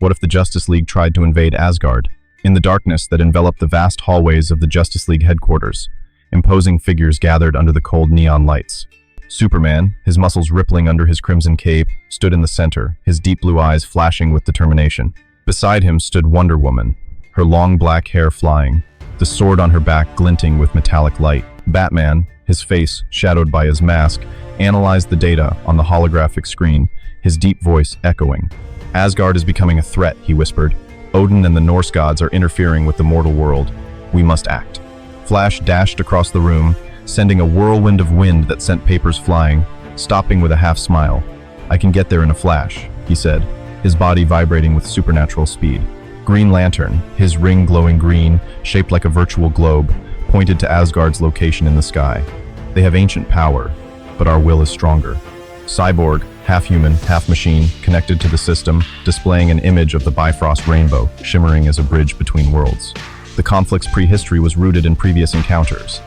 What if the Justice League tried to invade Asgard? In the darkness that enveloped the vast hallways of the Justice League headquarters, imposing figures gathered under the cold neon lights. Superman, his muscles rippling under his crimson cape, stood in the center, his deep blue eyes flashing with determination. Beside him stood Wonder Woman, her long black hair flying, the sword on her back glinting with metallic light. Batman, his face shadowed by his mask, analyzed the data on the holographic screen, his deep voice echoing. "Asgard is becoming a threat," he whispered. "Odin and the Norse gods are interfering with the mortal world. We must act." Flash dashed across the room, sending a whirlwind of wind that sent papers flying, stopping with a half smile. "I can get there in a flash," he said, his body vibrating with supernatural speed. Green Lantern, his ring glowing green, shaped like a virtual globe, pointed to Asgard's location in the sky. "They have ancient power, but our will is stronger." Cyborg, half human, half machine, connected to the system, displaying an image of the Bifrost rainbow, shimmering as a bridge between worlds. The conflict's prehistory was rooted in previous encounters.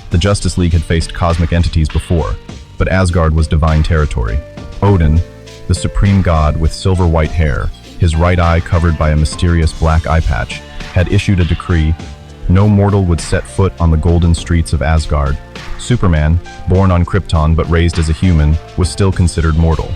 The Justice League had faced cosmic entities before, but Asgard was divine territory. Odin, the supreme god with silver-white hair, his right eye covered by a mysterious black eye patch, had issued a decree: no mortal would set foot on the golden streets of Asgard. Superman, born on Krypton but raised as a human, was still considered mortal.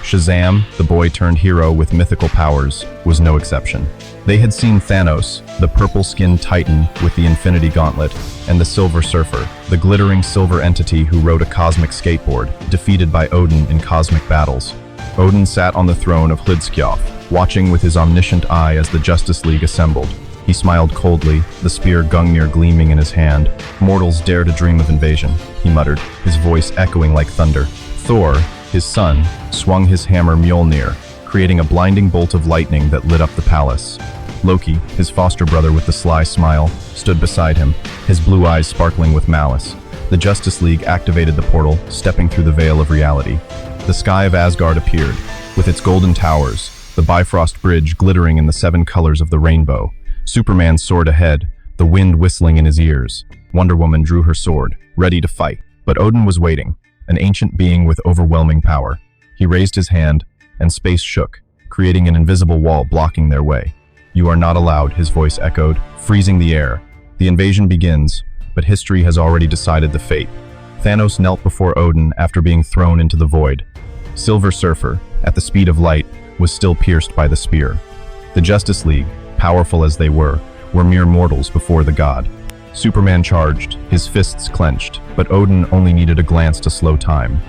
Shazam, the boy-turned-hero with mythical powers, was no exception. They had seen Thanos, the purple-skinned titan with the Infinity Gauntlet, and the Silver Surfer, the glittering silver entity who rode a cosmic skateboard, defeated by Odin in cosmic battles. Odin sat on the throne of Hlidskjalf, watching with his omniscient eye as the Justice League assembled. He smiled coldly, the spear Gungnir gleaming in his hand. "Mortals dare to dream of invasion," he muttered, his voice echoing like thunder. Thor, his son, swung his hammer Mjolnir, creating a blinding bolt of lightning that lit up the palace. Loki, his foster brother with the sly smile, stood beside him, his blue eyes sparkling with malice. The Justice League activated the portal, stepping through the veil of reality. The sky of Asgard appeared, with its golden towers, the Bifrost Bridge glittering in the 7 colors of the rainbow. Superman soared ahead, the wind whistling in his ears. Wonder Woman drew her sword, ready to fight. But Odin was waiting, an ancient being with overwhelming power. He raised his hand, and space shook, creating an invisible wall blocking their way. "You are not allowed," his voice echoed, freezing the air. "The invasion begins, but history has already decided the fate." Thanos knelt before Odin after being thrown into the void. Silver Surfer, at the speed of light, was still pierced by the spear. The Justice League, powerful as they were mere mortals before the god. Superman charged, his fists clenched, but Odin only needed a glance to slow time.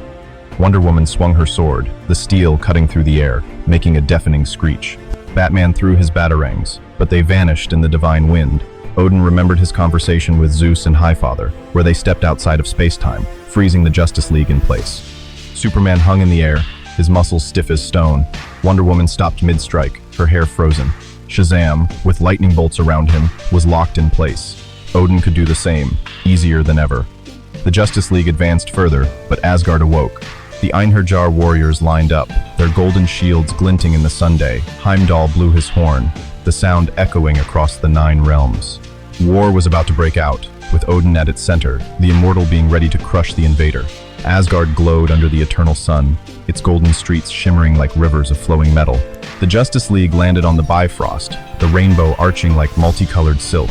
Wonder Woman swung her sword, the steel cutting through the air, making a deafening screech. Batman threw his batarangs, but they vanished in the divine wind. Odin remembered his conversation with Zeus and Highfather, where they stepped outside of space-time, freezing the Justice League in place. Superman hung in the air, his muscles stiff as stone. Wonder Woman stopped mid-strike, her hair frozen. Shazam, with lightning bolts around him, was locked in place. Odin could do the same, easier than ever. The Justice League advanced further, but Asgard awoke. The Einherjar warriors lined up, their golden shields glinting in the sunday. Heimdall blew his horn, the sound echoing across the 9 realms. War was about to break out, with Odin at its center, the immortal being ready to crush the invader. Asgard glowed under the eternal sun, its golden streets shimmering like rivers of flowing metal. The Justice League landed on the Bifrost, the rainbow arching like multicolored silk.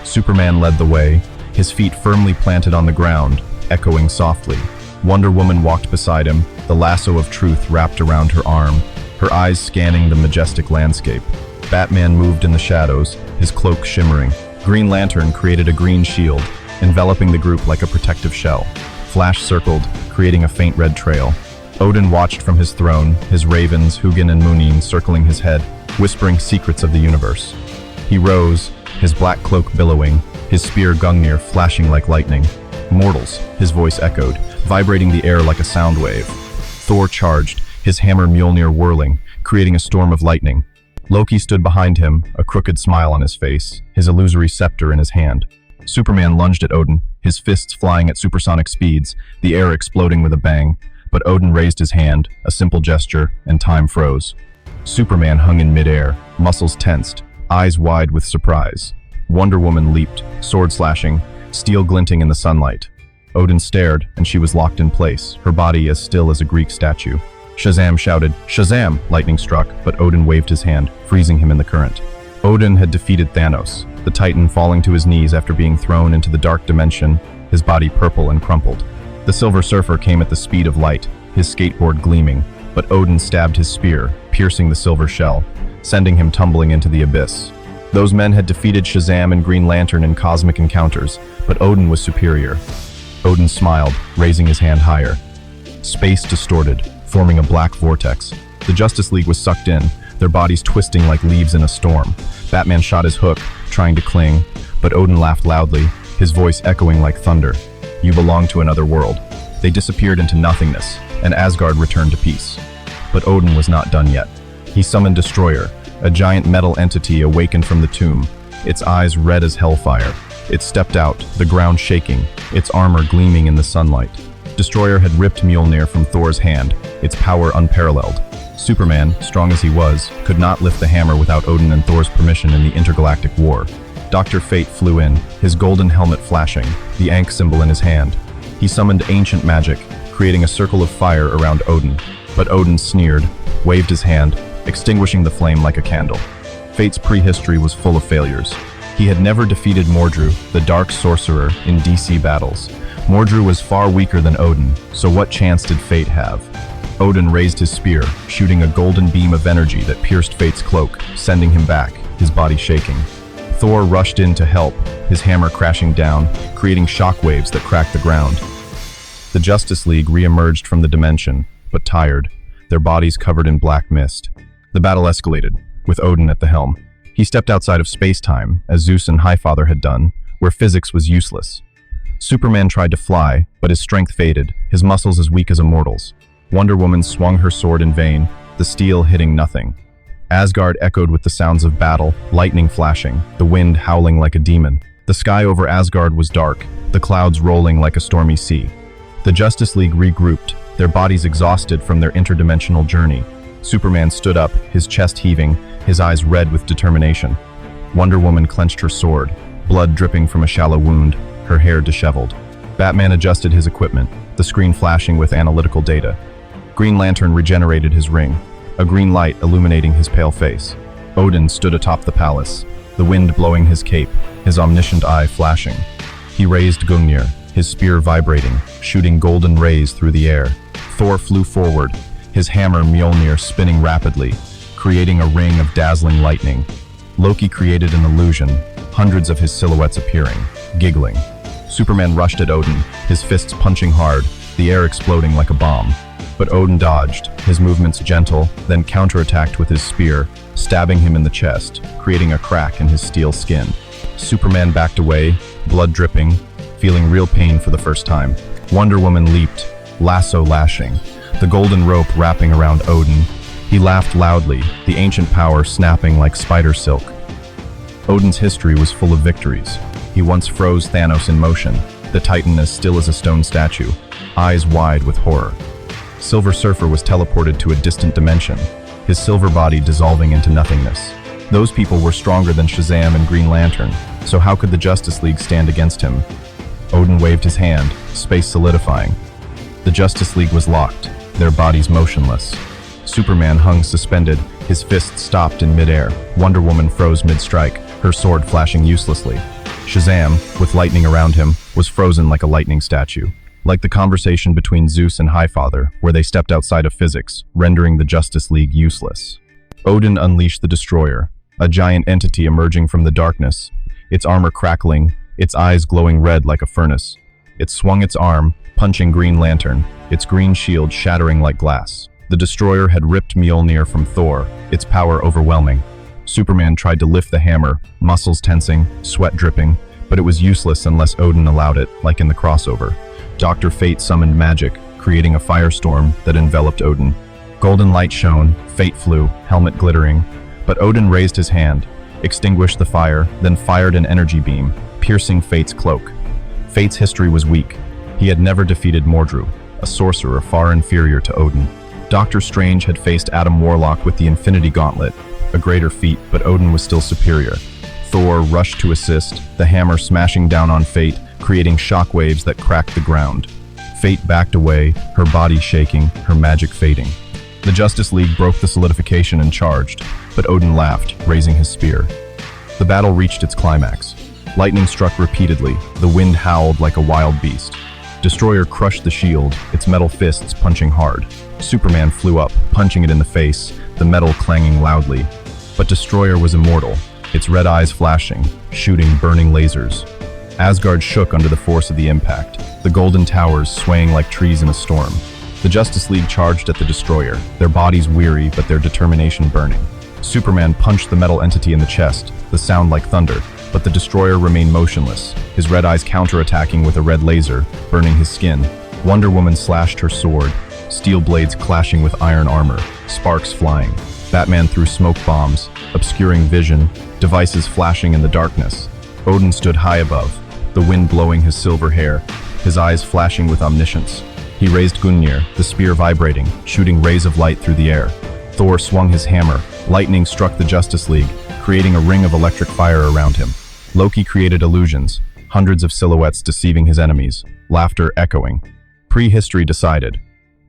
Superman led the way, his feet firmly planted on the ground, echoing softly. Wonder Woman walked beside him, the lasso of truth wrapped around her arm, her eyes scanning the majestic landscape. Batman moved in the shadows, his cloak shimmering. Green Lantern created a green shield, enveloping the group like a protective shell. Flash circled, creating a faint red trail. Odin watched from his throne, his ravens, Hugin and Munin, circling his head, whispering secrets of the universe. He rose, his black cloak billowing, his spear Gungnir flashing like lightning. "Mortals," his voice echoed, vibrating the air like a sound wave. Thor charged, his hammer Mjolnir whirling, creating a storm of lightning. Loki stood behind him, a crooked smile on his face, his illusory scepter in his hand. Superman lunged at Odin, his fists flying at supersonic speeds, the air exploding with a bang. But Odin raised his hand, a simple gesture, and time froze. Superman hung in midair, muscles tensed, eyes wide with surprise. Wonder Woman leaped, sword slashing, steel glinting in the sunlight. Odin stared, and she was locked in place, her body as still as a Greek statue. Shazam shouted, "Shazam!" Lightning struck, but Odin waved his hand, freezing him in the current. Odin had defeated Thanos, the Titan falling to his knees after being thrown into the dark dimension, his body purple and crumpled. The Silver Surfer came at the speed of light, his skateboard gleaming, but Odin stabbed his spear, piercing the silver shell, sending him tumbling into the abyss. Those men had defeated Shazam and Green Lantern in cosmic encounters, but Odin was superior. Odin smiled, raising his hand higher. Space distorted, forming a black vortex. The Justice League was sucked in, their bodies twisting like leaves in a storm. Batman shot his hook, trying to cling, but Odin laughed loudly, his voice echoing like thunder. "You belong to another world." They disappeared into nothingness, and Asgard returned to peace. But Odin was not done yet. He summoned Destroyer, a giant metal entity awakened from the tomb, its eyes red as hellfire. It stepped out, the ground shaking, its armor gleaming in the sunlight. Destroyer had ripped Mjolnir from Thor's hand, its power unparalleled. Superman, strong as he was, could not lift the hammer without Odin and Thor's permission in the intergalactic war. Dr. Fate flew in, his golden helmet flashing, the Ankh symbol in his hand. He summoned ancient magic, creating a circle of fire around Odin. But Odin sneered, waved his hand, extinguishing the flame like a candle. Fate's prehistory was full of failures. He had never defeated Mordru, the dark sorcerer, in DC battles. Mordru was far weaker than Odin, so what chance did Fate have? Odin raised his spear, shooting a golden beam of energy that pierced Fate's cloak, sending him back, his body shaking. Thor rushed in to help, his hammer crashing down, creating shockwaves that cracked the ground. The Justice League re-emerged from the dimension, but tired, their bodies covered in black mist. The battle escalated, with Odin at the helm. He stepped outside of space-time, as Zeus and Highfather had done, where physics was useless. Superman tried to fly, but his strength faded, his muscles as weak as a mortal's. Wonder Woman swung her sword in vain, the steel hitting nothing. Asgard echoed with the sounds of battle, lightning flashing, the wind howling like a demon. The sky over Asgard was dark, the clouds rolling like a stormy sea. The Justice League regrouped, their bodies exhausted from their interdimensional journey. Superman stood up, his chest heaving, his eyes red with determination. Wonder Woman clenched her sword, blood dripping from a shallow wound, her hair disheveled. Batman adjusted his equipment, the screen flashing with analytical data. Green Lantern regenerated his ring, a green light illuminating his pale face. Odin stood atop the palace, the wind blowing his cape, his omniscient eye flashing. He raised Gungnir, his spear vibrating, shooting golden rays through the air. Thor flew forward, his hammer Mjolnir spinning rapidly, creating a ring of dazzling lightning. Loki created an illusion, hundreds of his silhouettes appearing, giggling. Superman rushed at Odin, his fists punching hard, the air exploding like a bomb. But Odin dodged, his movements gentle, then counterattacked with his spear, stabbing him in the chest, creating a crack in his steel skin. Superman backed away, blood dripping, feeling real pain for the first time. Wonder Woman leaped, lasso lashing, the golden rope wrapping around Odin. He laughed loudly, the ancient power snapping like spider silk. Odin's history was full of victories. He once froze Thanos in motion, the Titan as still as a stone statue, eyes wide with horror. Silver Surfer was teleported to a distant dimension, his silver body dissolving into nothingness. Those people were stronger than Shazam and Green Lantern, so how could the Justice League stand against him? Odin waved his hand, space solidifying. The Justice League was locked, their bodies motionless. Superman hung suspended, his fists stopped in midair. Wonder Woman froze mid-strike, her sword flashing uselessly. Shazam, with lightning around him, was frozen like a lightning statue. Like the conversation between Zeus and Highfather, where they stepped outside of physics, rendering the Justice League useless. Odin unleashed the Destroyer, a giant entity emerging from the darkness, its armor crackling, its eyes glowing red like a furnace. It swung its arm, punching Green Lantern, its green shield shattering like glass. The Destroyer had ripped Mjolnir from Thor, its power overwhelming. Superman tried to lift the hammer, muscles tensing, sweat dripping, but it was useless unless Odin allowed it, like in the crossover. Dr. Fate summoned magic, creating a firestorm that enveloped Odin. Golden light shone, Fate flew, helmet glittering, but Odin raised his hand, extinguished the fire, then fired an energy beam, piercing Fate's cloak. Fate's history was weak. He had never defeated Mordru, a sorcerer far inferior to Odin. Doctor Strange had faced Adam Warlock with the Infinity Gauntlet, a greater feat, but Odin was still superior. Thor rushed to assist, the hammer smashing down on Fate, creating shockwaves that cracked the ground. Fate backed away, her body shaking, her magic fading. The Justice League broke the solidification and charged, but Odin laughed, raising his spear. The battle reached its climax. Lightning struck repeatedly, the wind howled like a wild beast. Destroyer crushed the shield, its metal fists punching hard. Superman flew up, punching it in the face, the metal clanging loudly. But Destroyer was immortal, its red eyes flashing, shooting burning lasers. Asgard shook under the force of the impact, the golden towers swaying like trees in a storm. The Justice League charged at the Destroyer, their bodies weary but their determination burning. Superman punched the metal entity in the chest, the sound like thunder, but the Destroyer remained motionless, his red eyes counterattacking with a red laser, burning his skin. Wonder Woman slashed her sword, steel blades clashing with iron armor, sparks flying. Batman threw smoke bombs, obscuring vision, devices flashing in the darkness. Odin stood high above, the wind blowing his silver hair, his eyes flashing with omniscience. He raised Gungnir, the spear vibrating, shooting rays of light through the air. Thor swung his hammer, lightning struck the Justice League, creating a ring of electric fire around him. Loki created illusions, hundreds of silhouettes deceiving his enemies, laughter echoing. Prehistory decided.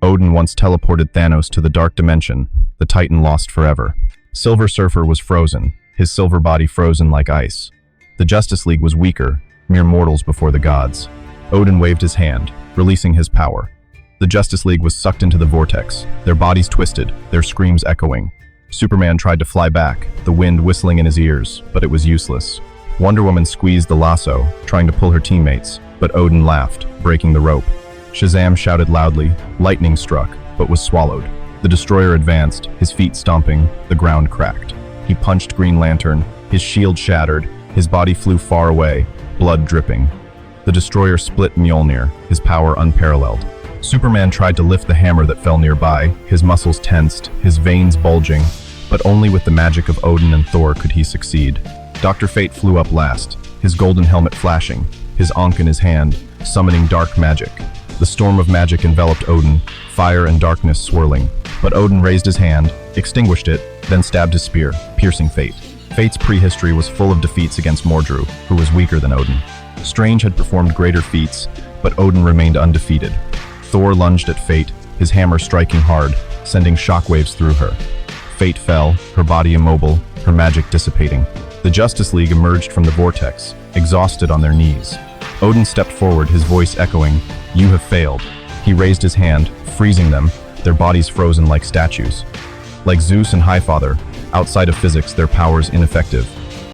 Odin once teleported Thanos to the dark dimension, the Titan lost forever. Silver Surfer was frozen, his silver body frozen like ice. The Justice League was weaker, mere mortals before the gods. Odin waved his hand, releasing his power. The Justice League was sucked into the vortex, their bodies twisted, their screams echoing. Superman tried to fly back, the wind whistling in his ears, but it was useless. Wonder Woman squeezed the lasso, trying to pull her teammates, but Odin laughed, breaking the rope. Shazam shouted loudly, lightning struck, but was swallowed. The Destroyer advanced, his feet stomping, the ground cracked. He punched Green Lantern, his shield shattered, his body flew far away, blood dripping. The Destroyer split Mjolnir, his power unparalleled. Superman tried to lift the hammer that fell nearby, his muscles tensed, his veins bulging, but only with the magic of Odin and Thor could he succeed. Dr. Fate flew up last, his golden helmet flashing, his ankh in his hand, summoning dark magic. The storm of magic enveloped Odin, fire and darkness swirling. But Odin raised his hand, extinguished it, then stabbed his spear, piercing Fate. Fate's prehistory was full of defeats against Mordru, who was weaker than Odin. Strange had performed greater feats, but Odin remained undefeated. Thor lunged at Fate, his hammer striking hard, sending shockwaves through her. Fate fell, her body immobile, her magic dissipating. The Justice League emerged from the vortex, exhausted on their knees. Odin stepped forward, his voice echoing, "You have failed." He raised his hand, freezing them, their bodies frozen like statues. Like Zeus and Highfather, outside of physics, their powers ineffective.